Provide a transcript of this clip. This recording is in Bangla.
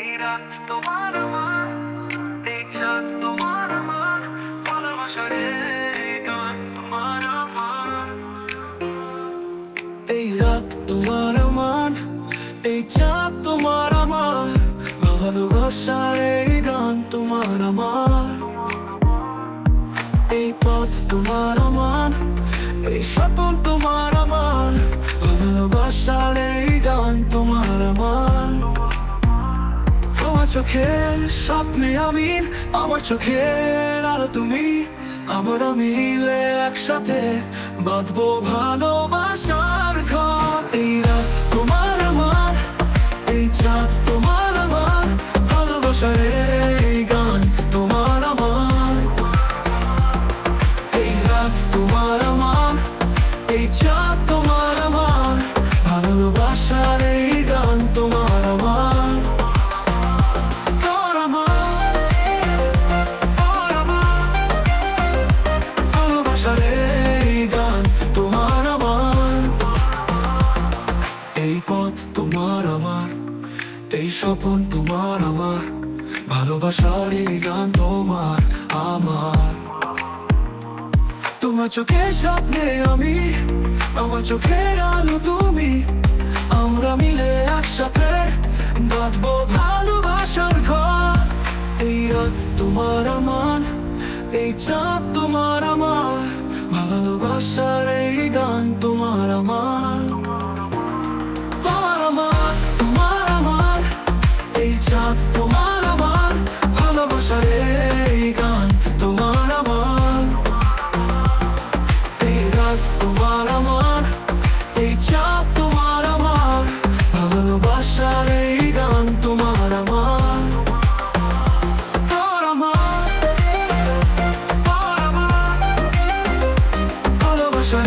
এই রাত তোমার আমার, এই চাঁদ তোমার আমার, ভালোবাসার এই গান তোমার আমার। এই রাত তোমার আমার, এই চাঁদ তোমার আমার, ভালোবাসার এই গান তোমার আমার। এই পথ তোমার আমার, এই স্বপ্ন তোমার আমার, ভালোবাসার এই গান তোমার আমার। তোমার চোখের স্বপ্নে আমি, আমার চোখের আলো তুমি, আমরা মিলে একসাথে বাঁধবো ভালোবাসার ঘর। এই রাত তোমার আমার, এই চাঁদ তোমার আমার, ভালোবাসার এই গান তোমার আমার। এই রাত তোমার আমার, এই চাঁদ তোমার আমার, ভালোবাসার এই গান তোমার আমার। তোর আমার, তোর আমার, ভালোবাসার এই গান তোমার আমার। এই পথ তোমার আমার, এই স্বপ্ন তোমার আমার, ভালোবাসার এই গান তোমার আমার। তোমার চোখের স্বপ্নে আমি, আমার চোখের আলো তুমি, আমরা মিলে একসাথে বাঁধবো ভালোবাসার ঘর। এই রাত তোমার আমার, এই চাঁদ তোমার আমার, ভালোবাসার এই গান তোমার আমার। তোমার আমার, তোমার আমার, এই চাঁদ তোমার আমার, ভালোবাসার এই গান তোমার আমার। এই রাত তোমার আমার, এই চাঁদ তোমার আমার, ভালোবাসার এই গান তোমার আমার। তোর আমার, তোর আমার, ভালোবাসার